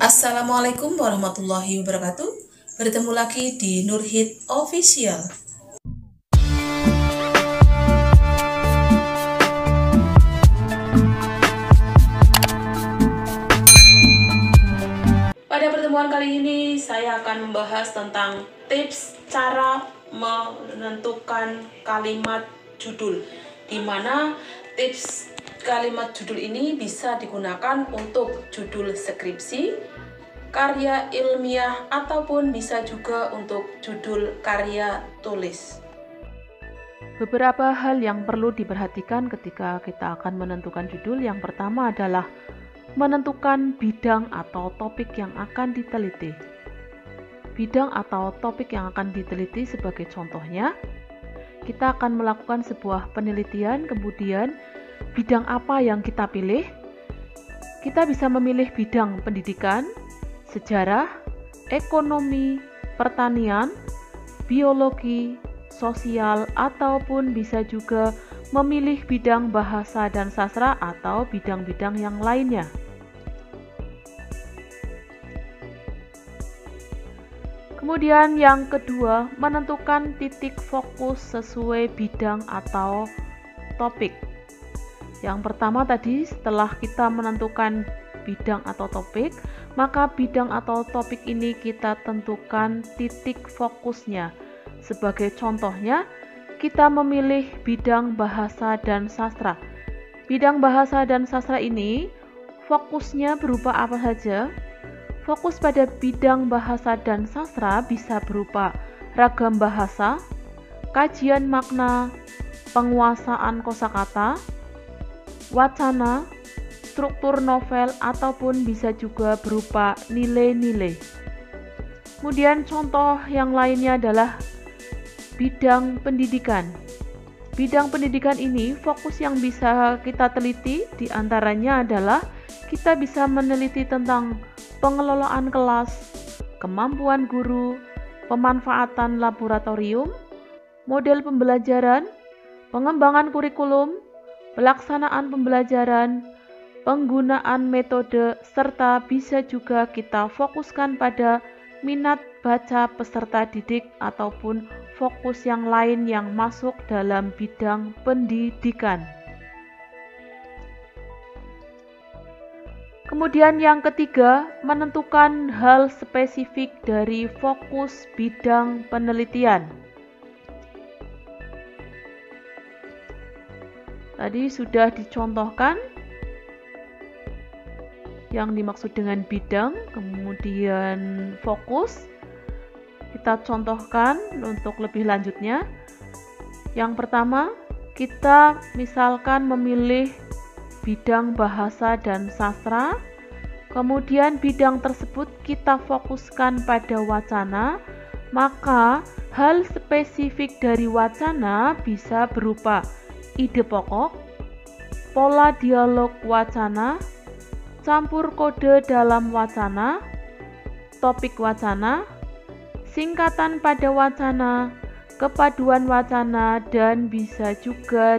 Assalamualaikum warahmatullahi wabarakatuh. Bertemu lagi di Nurhid Official. Pada pertemuan kali ini saya akan membahas tentang tips cara menentukan kalimat judul, di mana tips kalimat judul ini bisa digunakan untuk judul skripsi, karya ilmiah, ataupun bisa juga untuk judul karya tulis. Beberapa hal yang perlu diperhatikan ketika kita akan menentukan judul. Yang pertama adalah menentukan bidang atau topik yang akan diteliti. Bidang atau topik yang akan diteliti sebagai contohnya, kita akan melakukan sebuah penelitian, kemudian bidang apa yang kita pilih? Kita bisa memilih bidang pendidikan, sejarah, ekonomi, pertanian, biologi, sosial, ataupun bisa juga memilih bidang bahasa dan sastra atau bidang-bidang yang lainnya. Kemudian yang kedua, menentukan titik fokus sesuai bidang atau topik. Yang pertama tadi, setelah kita menentukan bidang atau topik, maka bidang atau topik ini kita tentukan titik fokusnya. Sebagai contohnya, kita memilih bidang bahasa dan sastra. Bidang bahasa dan sastra ini fokusnya berupa apa saja? Fokus pada bidang bahasa dan sastra bisa berupa ragam bahasa, kajian makna, penguasaan kosakata, wacana, struktur novel, ataupun bisa juga berupa nilai-nilai. Kemudian contoh yang lainnya adalah bidang pendidikan. Bidang pendidikan ini fokus yang bisa kita teliti diantaranya adalah kita bisa meneliti tentang pengelolaan kelas, kemampuan guru, pemanfaatan laboratorium, model pembelajaran, pengembangan kurikulum, pelaksanaan pembelajaran, penggunaan metode, serta bisa juga kita fokuskan pada minat baca peserta didik ataupun fokus yang lain yang masuk dalam bidang pendidikan. Kemudian yang ketiga, menentukan hal spesifik dari fokus bidang penelitian. Tadi sudah dicontohkan yang dimaksud dengan bidang, kemudian fokus. Kita contohkan untuk lebih lanjutnya. Yang pertama, kita misalkan memilih bidang bahasa dan sastra, kemudian bidang tersebut kita fokuskan pada wacana, maka hal spesifik dari wacana bisa berupa ide pokok, pola dialog wacana, campur kode dalam wacana, topik wacana, singkatan pada wacana, kepaduan wacana, dan bisa juga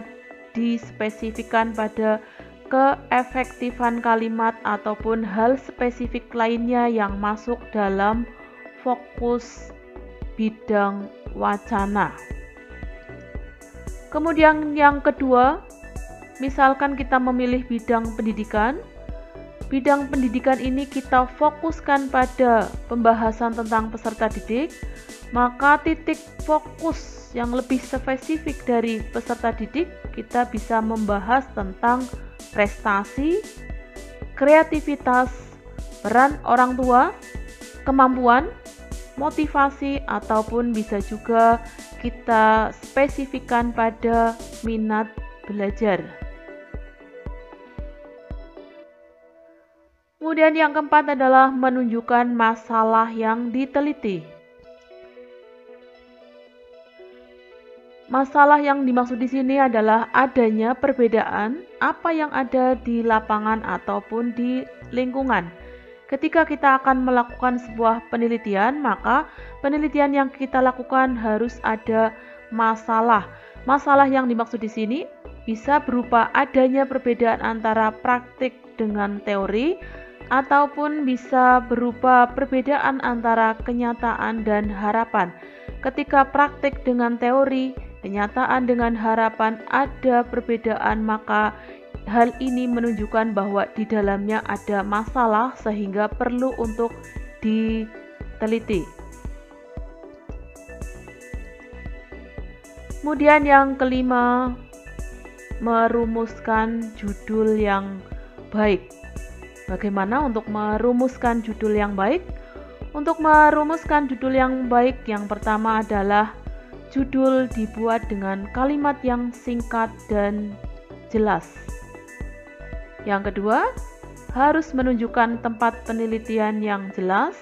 dispesifikkan pada keefektifan kalimat ataupun hal spesifik lainnya yang masuk dalam fokus bidang wacana. Kemudian yang kedua, misalkan kita memilih bidang pendidikan. Bidang pendidikan ini kita fokuskan pada pembahasan tentang peserta didik, maka titik fokus yang lebih spesifik dari peserta didik kita bisa membahas tentang prestasi, kreativitas, peran orang tua, kemampuan, motivasi, ataupun bisa juga kita spesifikkan pada minat belajar. Kemudian yang keempat adalah menunjukkan masalah yang diteliti. Masalah yang dimaksud di sini adalah adanya perbedaan apa yang ada di lapangan ataupun di lingkungan. Ketika kita akan melakukan sebuah penelitian, maka penelitian yang kita lakukan harus ada masalah. Masalah yang dimaksud di sini bisa berupa adanya perbedaan antara praktik dengan teori, ataupun bisa berupa perbedaan antara kenyataan dan harapan. Ketika praktik dengan teori, kenyataan dengan harapan ada perbedaan, maka hal ini menunjukkan bahwa di dalamnya ada masalah sehingga perlu untuk diteliti. Kemudian yang kelima, merumuskan judul yang baik. Bagaimana untuk merumuskan judul yang baik? Untuk merumuskan judul yang baik, yang pertama adalah judul dibuat dengan kalimat yang singkat dan jelas. Yang kedua, harus menunjukkan tempat penelitian yang jelas.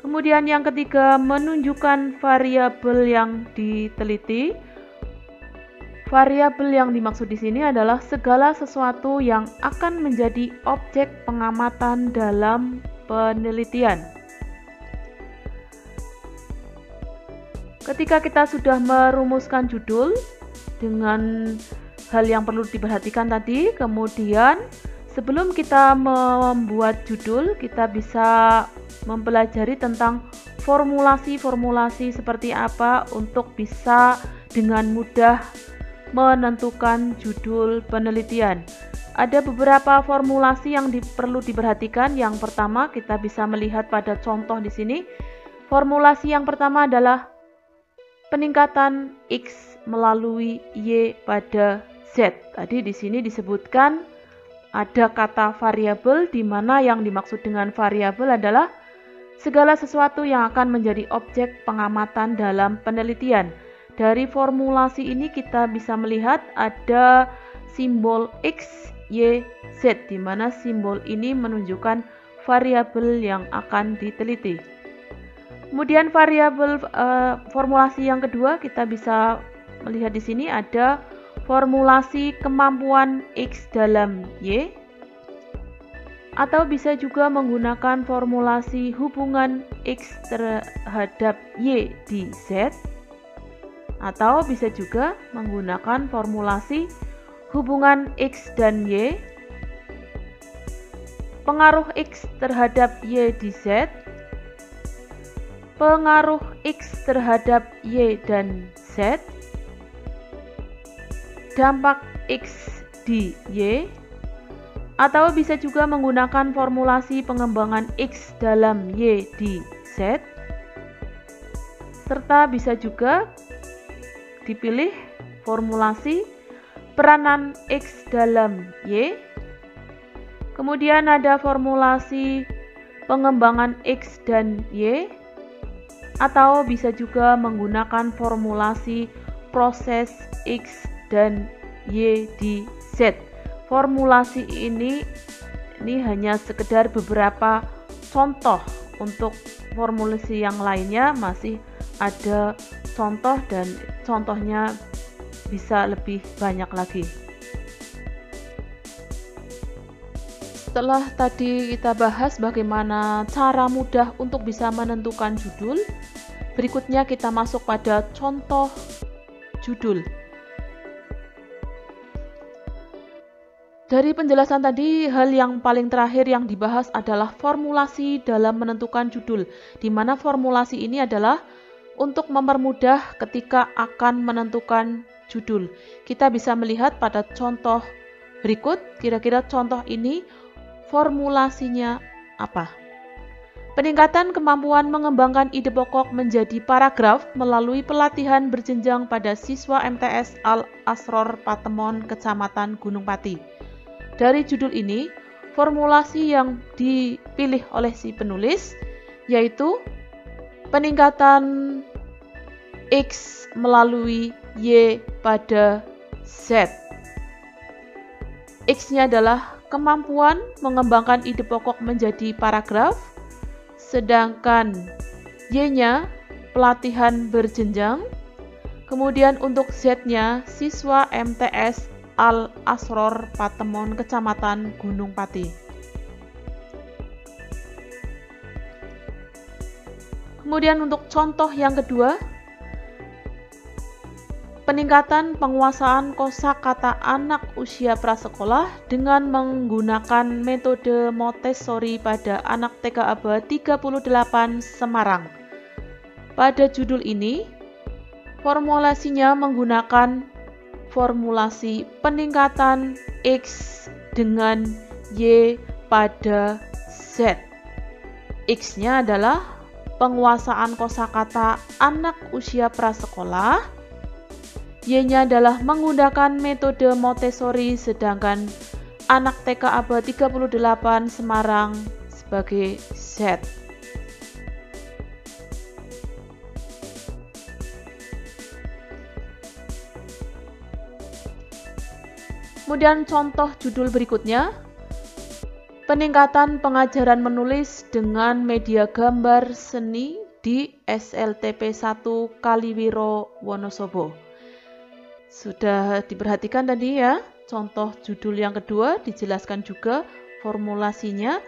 Kemudian yang ketiga, menunjukkan variabel yang diteliti. Variabel yang dimaksud di sini adalah segala sesuatu yang akan menjadi objek pengamatan dalam penelitian. Ketika kita sudah merumuskan judul dengan hal yang perlu diperhatikan tadi, kemudian sebelum kita membuat judul, kita bisa mempelajari tentang formulasi-formulasi seperti apa untuk bisa dengan mudah menentukan judul penelitian. Ada beberapa formulasi yang perlu diperhatikan. Yang pertama, kita bisa melihat pada contoh di sini. Formulasi yang pertama adalah peningkatan X melalui Y pada Z. Tadi di sini disebutkan ada kata variabel, di mana yang dimaksud dengan variabel adalah segala sesuatu yang akan menjadi objek pengamatan dalam penelitian. Dari formulasi ini kita bisa melihat ada simbol X, Y, Z, di mana simbol ini menunjukkan variabel yang akan diteliti. Kemudian variabel formulasi yang kedua, kita bisa melihat di sini ada formulasi kemampuan X dalam Y, atau bisa juga menggunakan formulasi hubungan X terhadap Y di Z, atau bisa juga menggunakan formulasi hubungan X dan Y, pengaruh X terhadap Y di Z, pengaruh X terhadap Y dan Z, dampak X di Y, atau bisa juga menggunakan formulasi pengembangan X dalam Y di Z, serta bisa juga dipilih formulasi peranan X dalam Y. Kemudian ada formulasi pengembangan X dan Y, atau bisa juga menggunakan formulasi proses X dan Y di Z. Formulasi ini hanya sekedar beberapa contoh. Untuk formulasi yang lainnya masih ada contoh, dan contohnya bisa lebih banyak lagi. Setelah tadi kita bahas bagaimana cara mudah untuk bisa menentukan judul, berikutnya kita masuk pada contoh judul. Dari penjelasan tadi, hal yang paling terakhir yang dibahas adalah formulasi dalam menentukan judul, di mana formulasi ini adalah untuk mempermudah ketika akan menentukan judul. Kita bisa melihat pada contoh berikut, kira-kira contoh ini formulasinya apa? Peningkatan kemampuan mengembangkan ide pokok menjadi paragraf melalui pelatihan berjenjang pada siswa MTS Al-Asror Patemon, Kecamatan Gunung Pati. Dari judul ini, formulasi yang dipilih oleh si penulis yaitu peningkatan X melalui Y pada Z. X-nya adalah kemampuan mengembangkan ide pokok menjadi paragraf, sedangkan Y-nya pelatihan berjenjang. Kemudian untuk Z-nya siswa MTS Al-Asror Patemon, Kecamatan Gunung Pati. Kemudian untuk contoh yang kedua, peningkatan penguasaan kosakata anak usia prasekolah dengan menggunakan metode Montessori pada anak TK Aba 38 Semarang. Pada judul ini, formulasinya menggunakan formulasi peningkatan X dengan Y pada Z. X-nya adalah penguasaan kosakata anak usia prasekolah, Y-nya adalah menggunakan metode Montessori, sedangkan anak TK Aba 38 Semarang sebagai Z. Kemudian contoh judul berikutnya, peningkatan pengajaran menulis dengan media gambar seni di SLTP 1 Kaliwiro Wonosobo. Sudah diperhatikan tadi ya, contoh judul yang kedua dijelaskan juga formulasinya.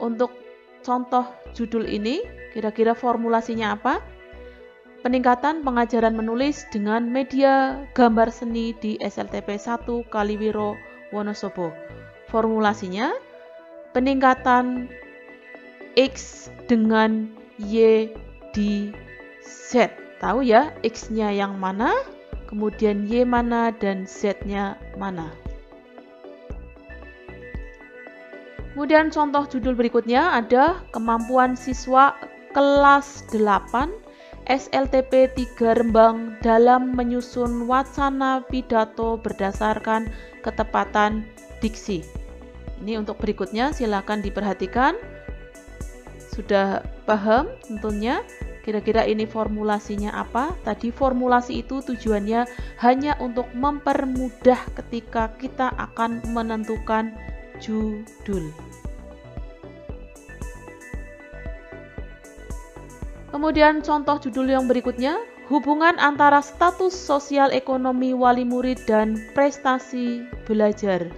Untuk contoh judul ini, kira-kira formulasinya apa? Peningkatan pengajaran menulis dengan media gambar seni di SLTP 1 Kaliwiro Wonosobo. Formulasinya, peningkatan X dengan Y di Z. Tahu ya, X-nya yang mana? Kemudian Y mana dan Z-nya mana. Kemudian contoh judul berikutnya ada kemampuan siswa kelas 8 SLTP 3 Rembang dalam menyusun wacana pidato berdasarkan ketepatan diksi. Ini untuk berikutnya silakan diperhatikan. Sudah paham tentunya? Kira-kira ini formulasinya apa? Tadi formulasi itu tujuannya hanya untuk mempermudah ketika kita akan menentukan judul. Kemudian contoh judul yang berikutnya, hubungan antara status sosial ekonomi wali murid dan prestasi belajar.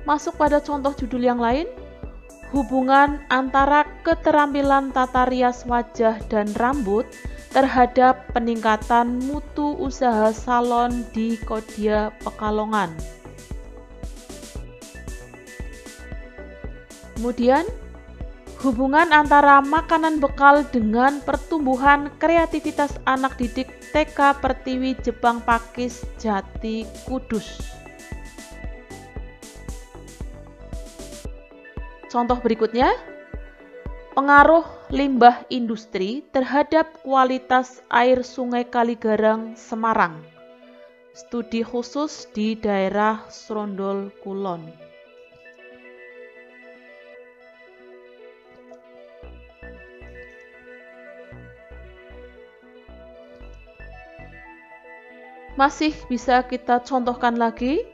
Masuk pada contoh judul yang lain, hubungan antara keterampilan tata rias wajah dan rambut terhadap peningkatan mutu usaha salon di Kodia Pekalongan. Kemudian, hubungan antara makanan bekal dengan pertumbuhan kreativitas anak didik TK Pertiwi Jepang Pakis Jati Kudus. Contoh berikutnya, pengaruh limbah industri terhadap kualitas air Sungai Kaligarang Semarang. Studi khusus di daerah Srondol Kulon. Masih bisa kita contohkan lagi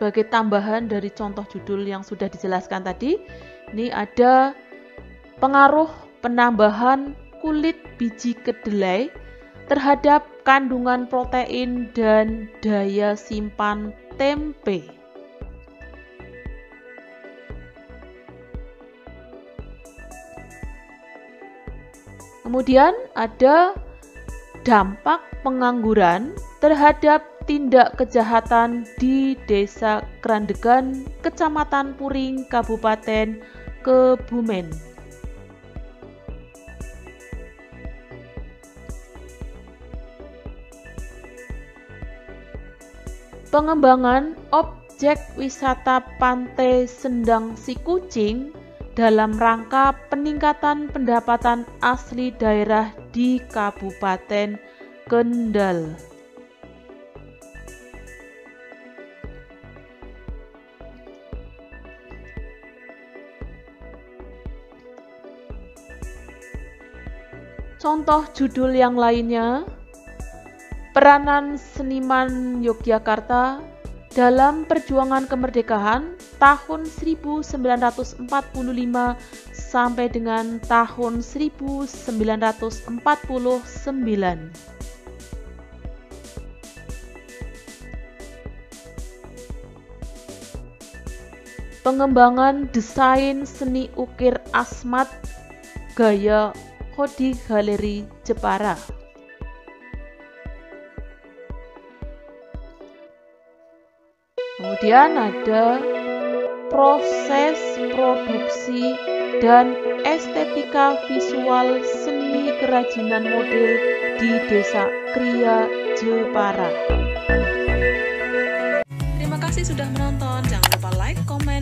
sebagai tambahan dari contoh judul yang sudah dijelaskan tadi. Ini ada pengaruh penambahan kulit biji kedelai terhadap kandungan protein dan daya simpan tempe. Kemudian ada dampak pengangguran terhadap tindak kejahatan di Desa Krandegan, Kecamatan Puring, Kabupaten Kebumen. Pengembangan objek wisata Pantai Sendang Sikucing dalam rangka peningkatan pendapatan asli daerah di Kabupaten Kendal. Contoh judul yang lainnya, peranan seniman Yogyakarta dalam perjuangan kemerdekaan tahun 1945 sampai dengan tahun 1949. pengembangan desain seni ukir Asmat gaya Hodi Galeri Jepara. Kemudian ada proses produksi dan estetika visual seni kerajinan model di Desa Kriya Jepara. Terima kasih sudah menonton. Jangan lupa like, komen,